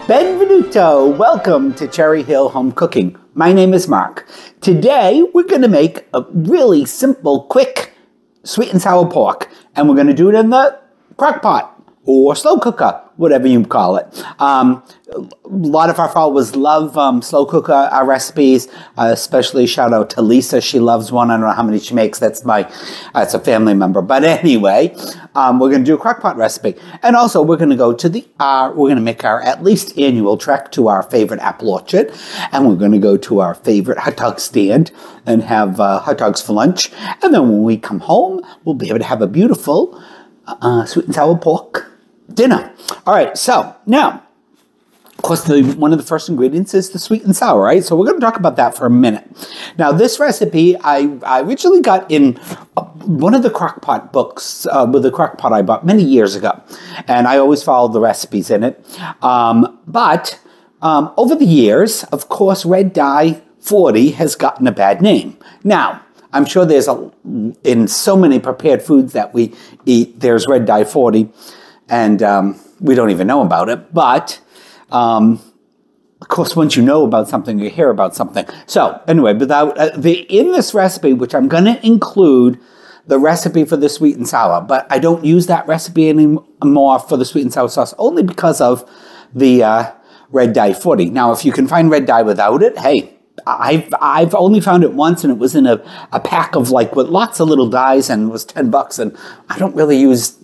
Benvenuto! Welcome to Cherry Hill Home Cooking. My name is Mark. Today we're going to make a really simple, quick, sweet and sour pork. And we're going to do it in the crock pot or slow cooker, whatever you call it. A lot of our followers love slow cooker recipes, especially shout out to Lisa. She loves one. I don't know how many she makes. That's it's a family member. But anyway, we're going to do a crock pot recipe. And also we're going to go to we're going to make our at least annual trek to our favorite apple orchard. And we're going to go to our favorite hot dog stand and have hot dogs for lunch. And then when we come home, we'll be able to have a beautiful sweet and sour pork dinner. All right, so now, of course, one of the first ingredients is the sweet and sour, right? So we're going to talk about that for a minute. Now, this recipe I originally got in one of the crock pot books with the crock pot I bought many years ago, and I always followed the recipes in it. But over the years, of course, red dye 40 has gotten a bad name. Now, I'm sure there's in so many prepared foods that we eat, there's red dye 40. And we don't even know about it. But, of course, once you know about something, you hear about something. So, anyway, in this recipe, which I'm going to include the recipe for the sweet and sour, but I don't use that recipe anymore for the sweet and sour sauce, only because of the red dye 40. Now, if you can find red dye without it, hey, I've only found it once, and it was in a pack of with lots of little dyes, and it was $10, and I don't really use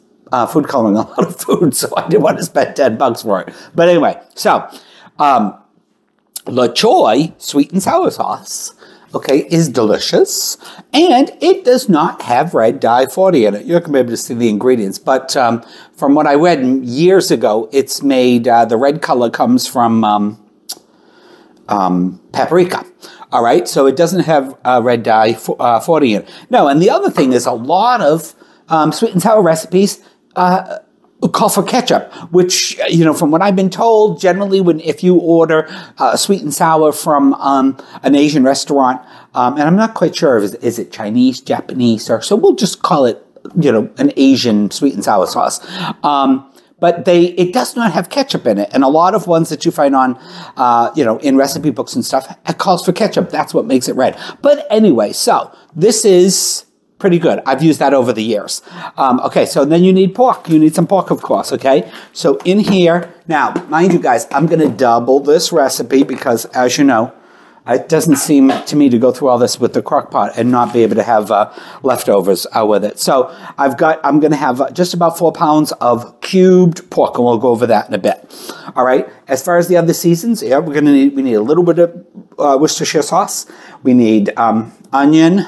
food coloring a lot of food, so I didn't want to spend $10 for it. But anyway, so the Choy Sweet and Sour Sauce, okay, is delicious, and it does not have red dye 40 in it. You're not going to be able to see the ingredients, but from what I read years ago, it's made, the red color comes from paprika. All right, so it doesn't have red dye 40 in it. No, and the other thing is a lot of sweet and sour recipes call for ketchup, which, from what I've been told, generally if you order sweet and sour from an Asian restaurant, and I'm not quite sure, is it Chinese, Japanese, so we'll just call it, an Asian sweet and sour sauce. But it does not have ketchup in it. And a lot of ones that you find on, in recipe books and stuff, it calls for ketchup. That's what makes it red. But anyway, so this is pretty good. I've used that over the years. Okay, so then you need pork. You need some pork, of course, okay? So in here, now, mind you guys, I'm going to double this recipe because, as you know, it doesn't seem to me to go through all this with the crock pot and not be able to have leftovers with it. So I'm going to have just about 4 pounds of cubed pork, and we'll go over that in a bit. All right. As far as the other seasons, yeah, we need a little bit of Worcestershire sauce. We need onion,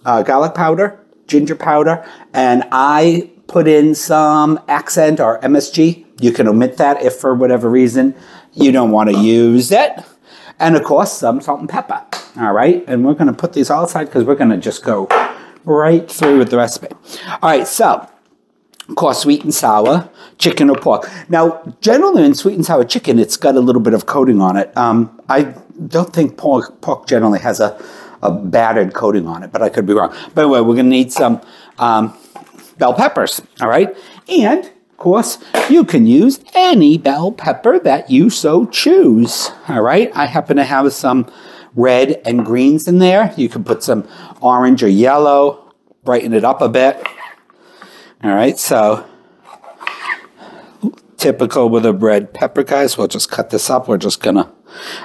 garlic powder, ginger powder, and I put in some accent or MSG. You can omit that if for whatever reason you don't want to use it. And, of course, some salt and pepper, all right? And we're going to put these all aside because we're going to just go right through with the recipe. All right, so, of course, sweet and sour chicken or pork. Now, generally in sweet and sour chicken, it's got a little bit of coating on it. I don't think pork generally has a battered coating on it, but I could be wrong. But anyway, we're going to need some bell peppers, all right? And, of course, you can use any bell pepper that you so choose, all right? I happen to have some red and greens in there. You can put some orange or yellow, brighten it up a bit. All right, so typical with a red pepper, guys. We'll just cut this up. We're just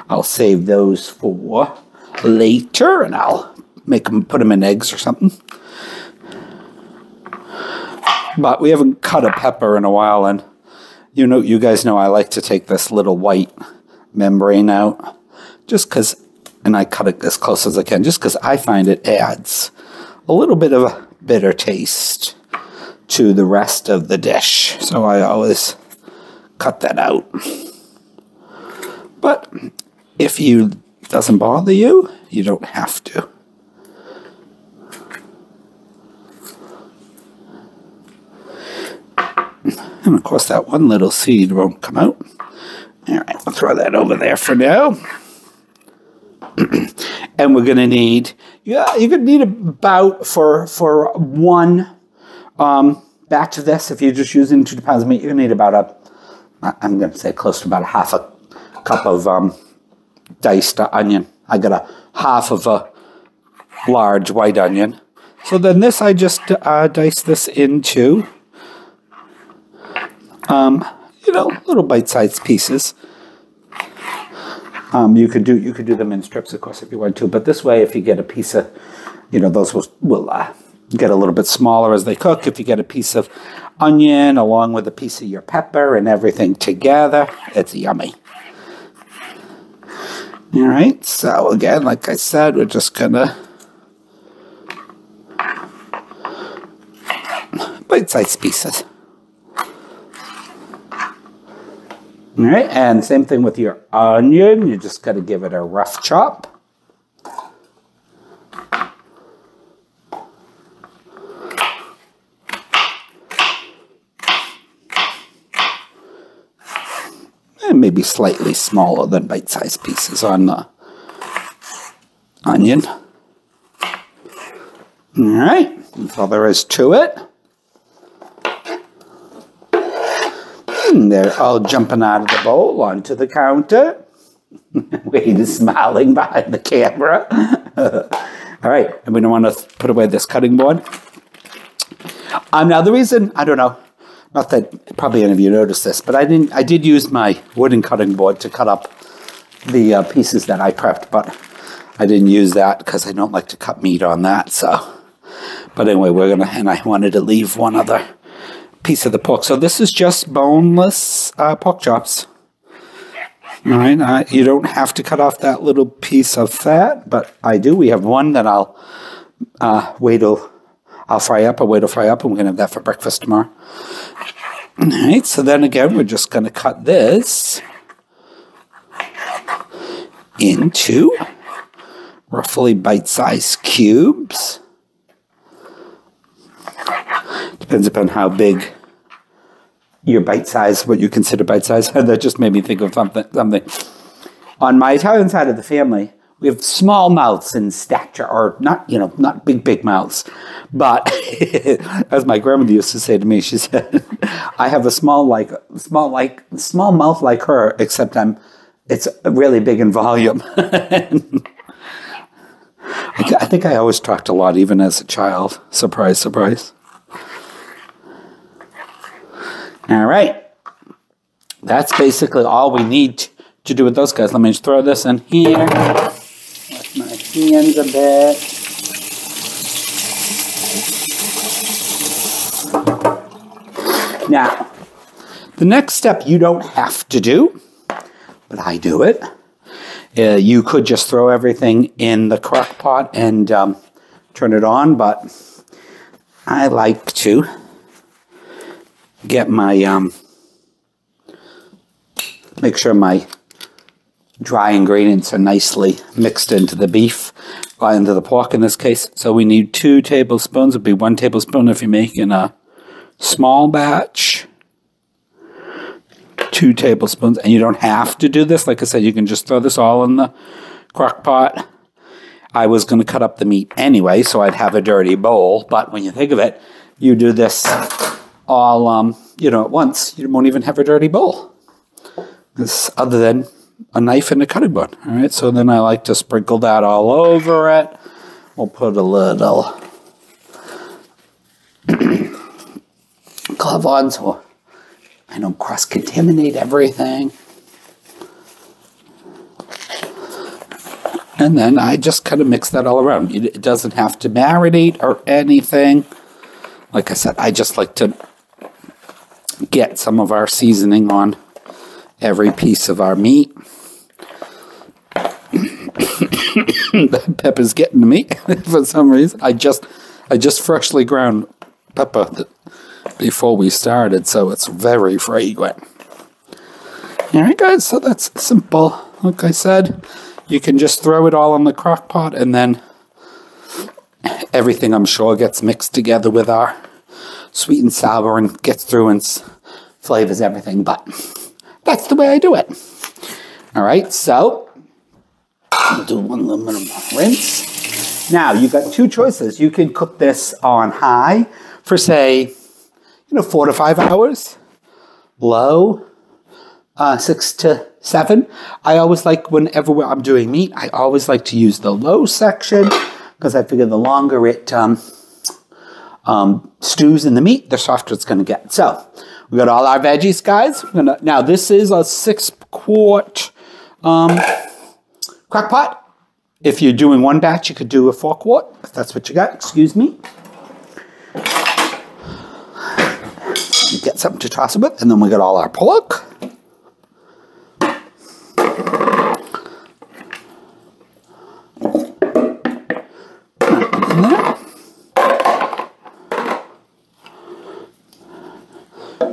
I'll save those for later, and I'll put them in eggs or something. But we haven't cut a pepper in a while, and you guys know I like to take this little white membrane out, just because, and I cut it as close as I can, just because I find it adds a little bit of a bitter taste to the rest of the dish. So I always cut that out. But if it doesn't bother you, you don't have to. And of course that one little seed won't come out. All right, I'll throw that over there for now. And we're going to need, you're going to need about, for one batch of this, if you're just using 2 pounds of meat, you're going to need about I'm going to say close to about a half a cup of diced onion. I got a half of a large white onion. So then this, I just dice this into, little bite-sized pieces. You could do them in strips, of course, if you want to. But this way, if you get a piece of, those will get a little bit smaller as they cook. If you get a piece of onion along with a piece of your pepper and everything together, it's yummy. All right, so again, like I said, we're just gonna bite-sized pieces. All right, and same thing with your onion. You just got to give it a rough chop. And maybe slightly smaller than bite-sized pieces on the onion. All right, that's all there is to it. And they're all jumping out of the bowl onto the counter. Wade is smiling behind the camera. All right, and we don't want to put away this cutting board. Now the reason, I don't know, not that probably any of you noticed this, but I did use my wooden cutting board to cut up the pieces that I prepped, but I didn't use that because I don't like to cut meat on that. So, but anyway, and I wanted to leave one other piece of the pork. So this is just boneless pork chops. All right, you don't have to cut off that little piece of fat, but I do. We have one that I'll fry up, and we're gonna have that for breakfast tomorrow. All right, so then again, we're just gonna cut this into roughly bite-sized cubes. Depends upon how big your bite size, what you consider bite size. That just made me think of something. On my Italian side of the family, we have small mouths in stature, or not big mouths. But as my grandmother used to say to me, she said, "I have a small mouth like her, except it's really big in volume." I think I always talked a lot, even as a child. Surprise, surprise. All right. That's basically all we need to do with those guys. Let me just throw this in here. Wash my hands a bit. Now, the next step you don't have to do, but I do it. You could just throw everything in the crock pot and turn it on, but I like to get my, make sure my dry ingredients are nicely mixed into the beef, or into the pork in this case. So we need 2 tablespoons. It'd be 1 tablespoon if you're making a small batch. 2 tablespoons, and you don't have to do this. Like I said, you can just throw this all in the crock pot. I was going to cut up the meat anyway, so I'd have a dirty bowl, but when you think of it, you do this all, at once, you won't even have a dirty bowl. This, other than a knife and a cutting board. All right, so then I like to sprinkle that all over it. We'll put a little glove on so I don't cross-contaminate everything. And then I just kind of mix that all around. It doesn't have to marinate or anything. Like I said, I just like to get some of our seasoning on every piece of our meat. The pepper's getting to me for some reason. I just freshly ground pepper before we started, so it's very fragrant. All right, guys, so that's simple. Like I said, you can just throw it all in the crock pot, and then everything, I'm sure, gets mixed together with our sweet and sour and gets through and flavors everything, but that's the way I do it. All right, so I'll do one little bit of rinse. Now, you've got 2 choices. You can cook this on high for, say, 4 to 5 hours. Low 6 to 7. I always like, whenever I'm doing meat, I always like to use the low section because I figure the longer it stews in the meat, the softer it's going to get. So we got all our veggies, guys. Now this is a 6-quart crock pot. If you're doing one batch, you could do a 4-quart, if that's what you got. Excuse me. You get something to toss it with, and then we got all our pork.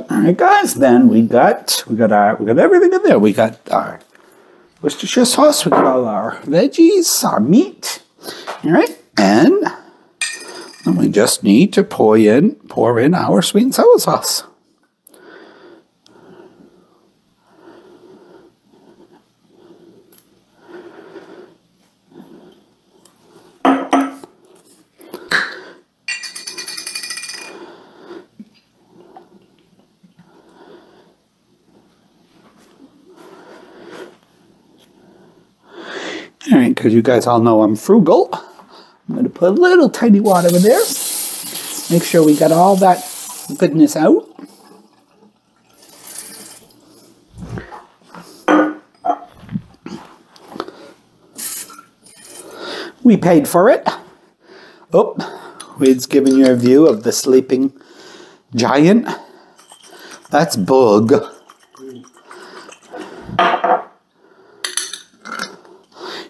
All right, guys. Then we got everything in there. We got our Worcestershire sauce. We got all our veggies, our meat. All right, and then we just need to pour in our sweet and sour sauce. All right, because you guys all know I'm frugal, I'm going to put a little tiny water in there. Make sure we got all that goodness out. We paid for it. Oh, Wade's giving you a view of the sleeping giant. That's Bug.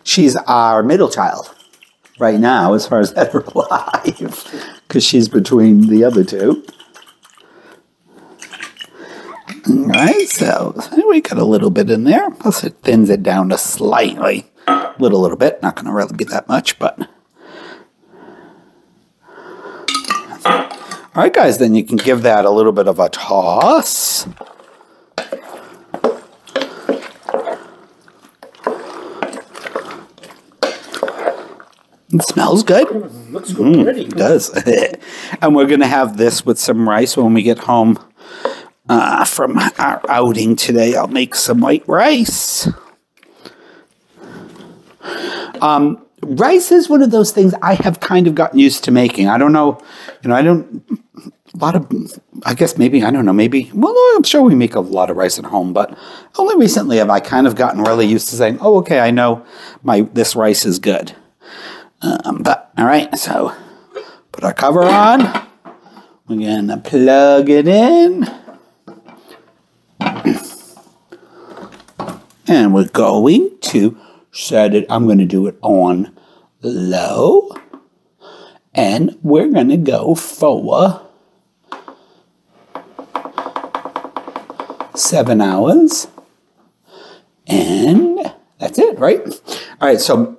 She's our middle child right now, as far as ever alive, because she's between the other two. All right, so we got a little bit in there. Plus it thins it down to slightly, little bit. Not going to really be that much, but. All right, guys, then you can give that a little bit of a toss. It smells good. Looks good already. It does. And we're going to have this with some rice when we get home from our outing today. I'll make some white rice. Rice is one of those things I have kind of gotten used to making. I don't know. I guess maybe, I don't know, maybe, well, I'm sure we make a lot of rice at home, but only recently have I kind of gotten really used to saying, oh, okay, I know this rice is good. But, all right, so put our cover on. We're going to plug it in. And we're going to set it, I'm going to do it on low. And we're going to go for 7 hours. And that's it, right? All right, so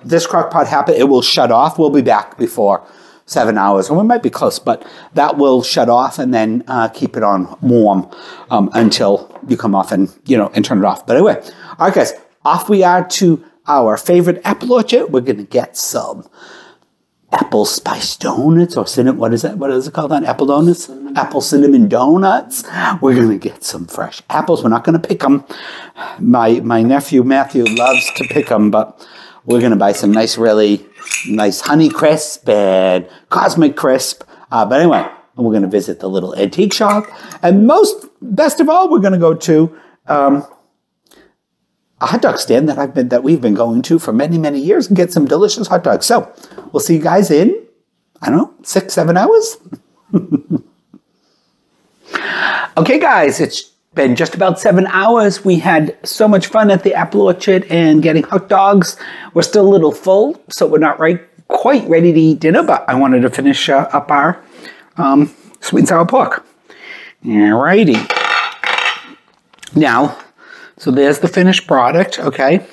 this crock pot it will shut off. We'll be back before 7 hours, or we might be close, but that will shut off and then keep it on warm until you come off and, and turn it off. But anyway, all right, guys, off we are to our favorite apple orchard. We're going to get some apple spice donuts, or cinnamon, what is it called on apple donuts? Apple cinnamon donuts. We're going to get some fresh apples. We're not going to pick them. My nephew Matthew loves to pick them, but we're going to buy some really nice Honey Crisp and Cosmic Crisp. But anyway, we're going to visit the little antique shop. And best of all, we're going to go to a hot dog stand that we've been going to for many, many years and get some delicious hot dogs. So we'll see you guys in, I don't know, 6, 7 hours. Okay, guys, it's been just about 7 hours. We had so much fun at the apple orchard and getting hot dogs. We're still a little full, so we're not quite ready to eat dinner, but I wanted to finish up our sweet and sour pork. Alrighty. Now, so there's the finished product, okay?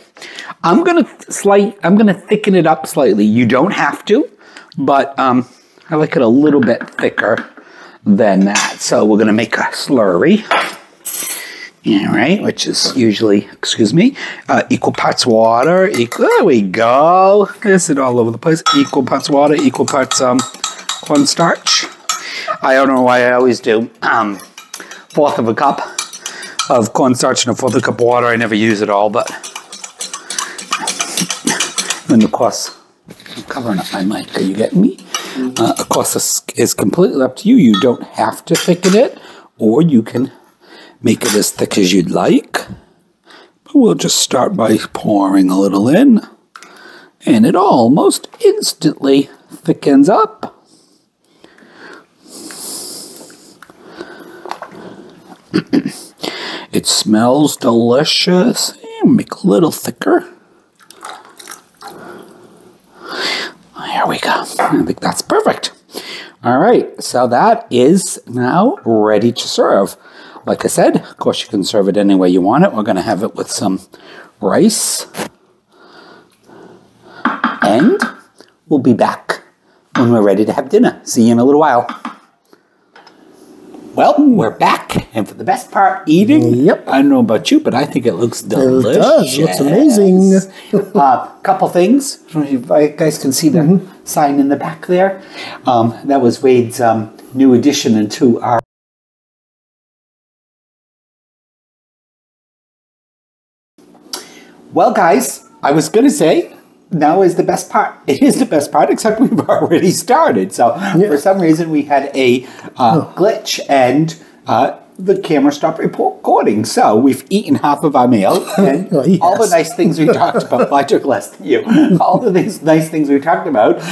I'm gonna thicken it up slightly. You don't have to, but I like it a little bit thicker than that. So we're gonna make a slurry. All right, which is usually, equal parts water. There we go. There's it all over the place. Equal parts water, equal parts cornstarch. I don't know why I always do 1/4 of a cup. of cornstarch and a fourth of a cup of water. I never use it all, but and of course, I'm covering up my mic. Are you getting me? Of course, this is completely up to you. You don't have to thicken it, or you can make it as thick as you'd like. But we'll just start by pouring a little in, and it almost instantly thickens up. It smells delicious. And make a little thicker. There we go. I think that's perfect. All right, so that is now ready to serve. Like I said, of course you can serve it any way you want it. We're going to have it with some rice. And we'll be back when we're ready to have dinner. See you in a little while. Well, we're back, and for the best part, eating. Yep. I don't know about you, but I think it looks delicious. It does. It looks amazing. Couple things. I don't know if you guys can see the sign in the back there. That was Wade's new addition into our... Well, guys, I was going to say... Now is the best part. It is the best part, except we've already started. So for some reason we had a glitch and the camera stopped recording. So we've eaten half of our meal and all the nice things we talked about. Well, I took less than you. All the nice things we talked about.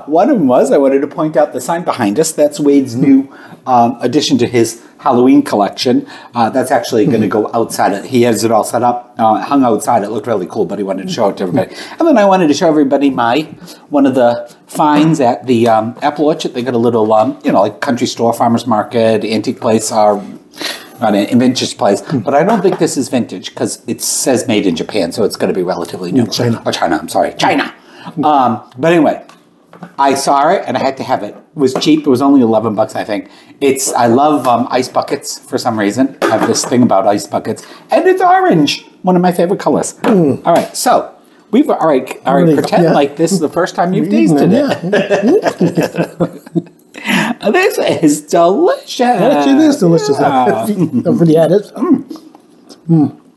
One of them was I wanted to point out the sign behind us. That's Wade's new addition to his Halloween collection. That's actually going to go outside. He has it all set up, hung outside. It looked really cool, but he wanted to show it to everybody. And then I wanted to show everybody one of the finds at the apple orchard. They got a little, like country store, farmer's market, antique place, not an vintage place. But I don't think this is vintage because it says made in Japan, so it's going to be relatively new. China. Or China, I'm sorry. China. But anyway, I saw it and I had to have it. It was cheap. It was only $11, I think. I love ice buckets for some reason. I have this thing about ice buckets. And it's orange. One of my favorite colors. All right, so all right, pretend like this is the first time you've tasted it. This is delicious. Actually, it is delicious. I've already had it.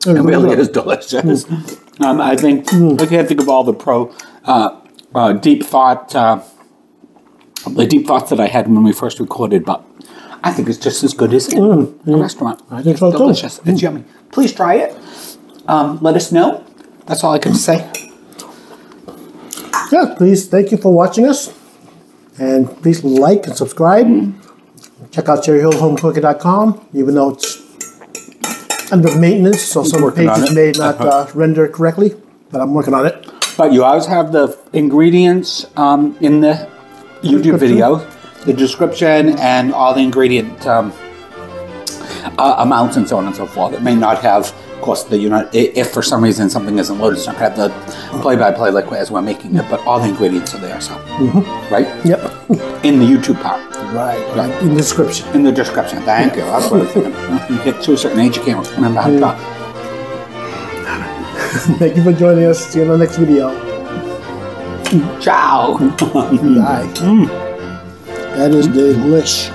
It really is delicious. I think I can't think of all the deep thoughts that I had when we first recorded, but I think it's just as good as in a restaurant. I think so too. Delicious. It's yummy. Please try it. Let us know. That's all I can say. Yeah, please, thank you for watching us. And please like and subscribe. Check out cherryhillhomecooking.com, even though it's under maintenance, so some pages may not render correctly, but I'm working on it. But you always have the ingredients in the YouTube video, the description, and all the ingredient amounts and so on and so forth. It may not have, of course, if for some reason something isn't loaded, it's not going to have the play-by-play like as we're making it, but all the ingredients are there, so, right? Yep. In the YouTube part. Right. In the description. In the description, thank you. That's what I was thinking. You get to a certain age, you can't remember how to talk. Thank you for joining us. See you in the next video. Ciao. Bye. That is delish.